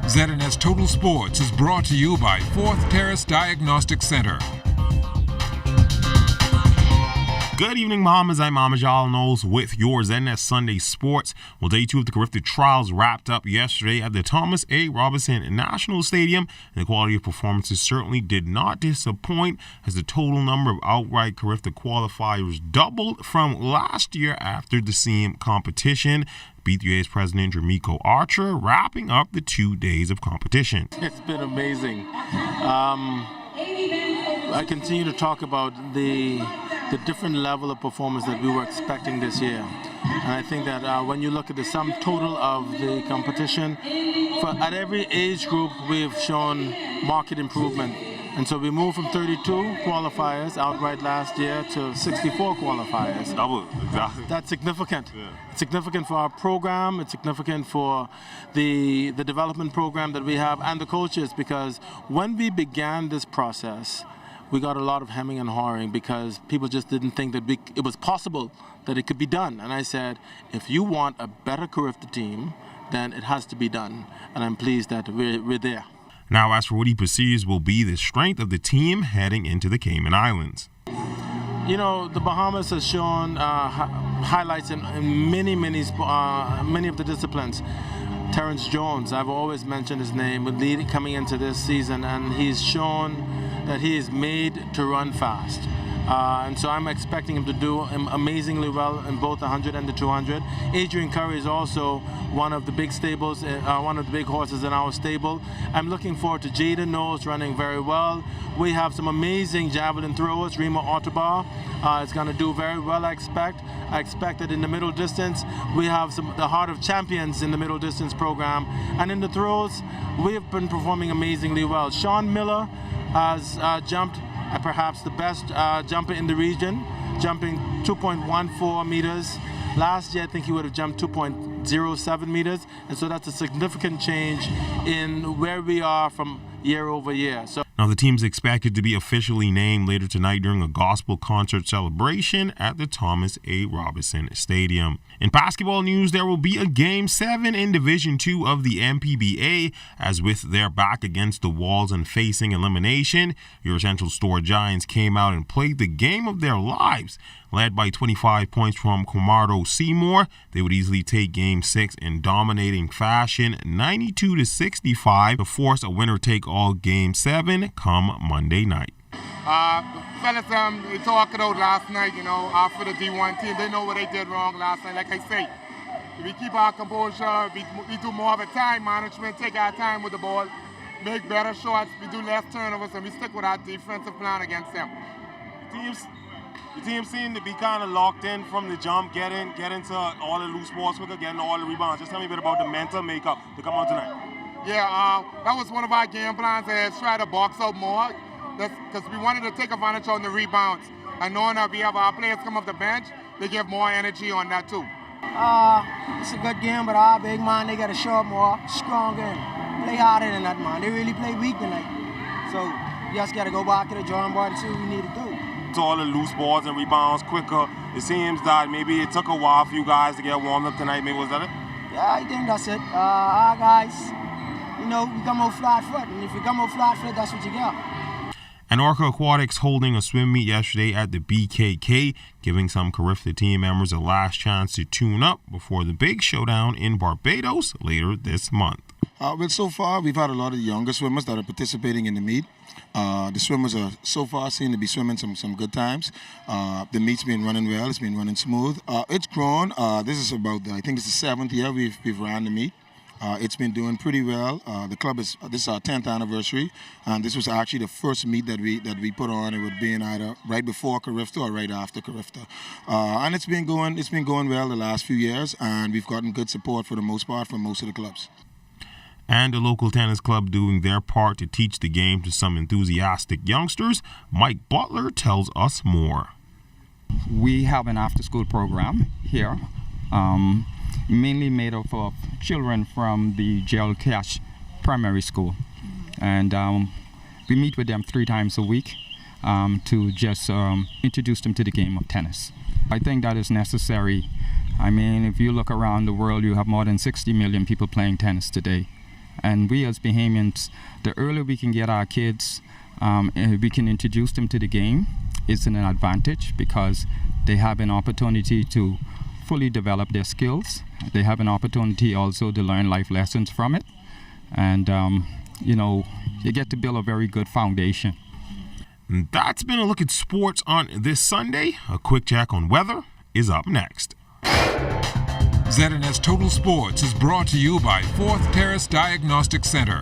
ZNS Total Sports is brought to you by 4th Terrace Diagnostic Center. Good evening, Mamas. I'm Amajal Knowles with your ZNS Sunday Sports. Well, day 2 of the CARIFTA trials wrapped up yesterday at the Thomas A. Robinson National Stadium, and the quality of performances certainly did not disappoint as the total number of outright CARIFTA qualifiers doubled from last year after the same competition. B3A's president, Jermico Archer, wrapping up the 2 days of competition. It's been amazing. I continue to talk about the different level of performance that we were expecting this year. And I think that when you look at the sum total of the competition, at every age group we've shown market improvement. And so we moved from 32 qualifiers outright last year to 64 qualifiers. Double, exactly. That's significant. Yeah. It's significant for our program. It's significant for the development program that we have and the coaches, because when we began this process, we got a lot of hemming and hawing because people just didn't think that it was possible that it could be done. And I said, if you want a better CARIFTA team, then it has to be done. And I'm pleased that we're there. Now, as for what he perceives will be the strength of the team heading into the Cayman Islands. You know, the Bahamas has shown highlights in many of the disciplines. Terrence Jones, I've always mentioned his name, coming into this season, and he's shown that he is made to run fast. And so I'm expecting him to do amazingly well in both the 100 and the 200. Adrian Curry is also one of the big stables, one of the big horses in our stable. I'm looking forward to Jaden Knowles running very well. We have some amazing javelin throwers. Rima Ottabar is going to do very well, I expect. I expect that in the middle distance, we have the Heart of Champions in the middle distance program. And in the throws, we have been performing amazingly well. Sean Miller has jumped perhaps the best jumper in the region, jumping 2.14 meters. Last year, I think he would have jumped 2.07 meters, and so that's a significant change in where we are from year over year. Now, the team's expected to be officially named later tonight during a gospel concert celebration at the Thomas A. Robinson Stadium. In basketball news, there will be a Game 7 in Division 2 of the N.P.B.A. as with their back against the walls and facing elimination, your Central Store Giants came out and played the game of their lives. Led by 25 points from Comardo Seymour, they would easily take Game 6 in dominating fashion, 92-65, to force a winner-take-all Game 7 come Monday night. Fellas, we talked it out last night, after the D1 team. They know what they did wrong last night. Like I say, if we keep our composure, we do more of a time management, take our time with the ball, make better shots, we do less turnovers, and we stick with our defensive plan against them. The team seemed to be kind of locked in from the jump, get into all the loose balls quicker, getting all the rebounds. Just tell me a bit about the mental makeup to come on tonight. Yeah, that was one of our game plans, is try to box out more, because we wanted to take advantage on the rebounds. And knowing that we have our players come off the bench, they give more energy on that too. It's a good game, but our big man, they got to show up more, stronger, and play harder than that, man. They really play weak tonight. So you just got to go back to the drawing board and see what we need to do. To all the loose balls and rebounds quicker. It seems that maybe it took a while for you guys to get warmed up tonight. Maybe was that it? Yeah, I think that's it. Our guys, we come out flat foot, and if you come out flat foot, that's what you got. And ORCA Aquatics holding a swim meet yesterday at the BKK, giving some CARIFTA team members a last chance to tune up before the big showdown in Barbados later this month. Well, so far, we've had a lot of younger swimmers that are participating in the meet. The swimmers are so far seen to be swimming some good times. The meet's been running well. It's been running smooth. It's grown. This is I think it's the 7th year we've ran the meet. It's been doing pretty well. The club this is our 10th anniversary, and this was actually the first meet that we put on. It would be either right before CARIFTA or right after CARIFTA, and it's been going well the last few years, and we've gotten good support for the most part from most of the clubs. And the local tennis club doing their part to teach the game to some enthusiastic youngsters. Mike Butler tells us more. We have an after-school program here, mainly made up of children from the Gerald Cash Primary School. And we meet with them 3 times a week to just introduce them to the game of tennis. I think that is necessary. I mean, if you look around the world, you have more than 60 million people playing tennis today. And we as Bahamians, the earlier we can get our kids, we can introduce them to the game, it's an advantage because they have an opportunity to fully develop their skills. They have an opportunity also to learn life lessons from it. And, you get to build a very good foundation. That's been a look at sports on this Sunday. A quick check on weather is up next. ZNS Total Sports is brought to you by 4th Terrace Diagnostic Center.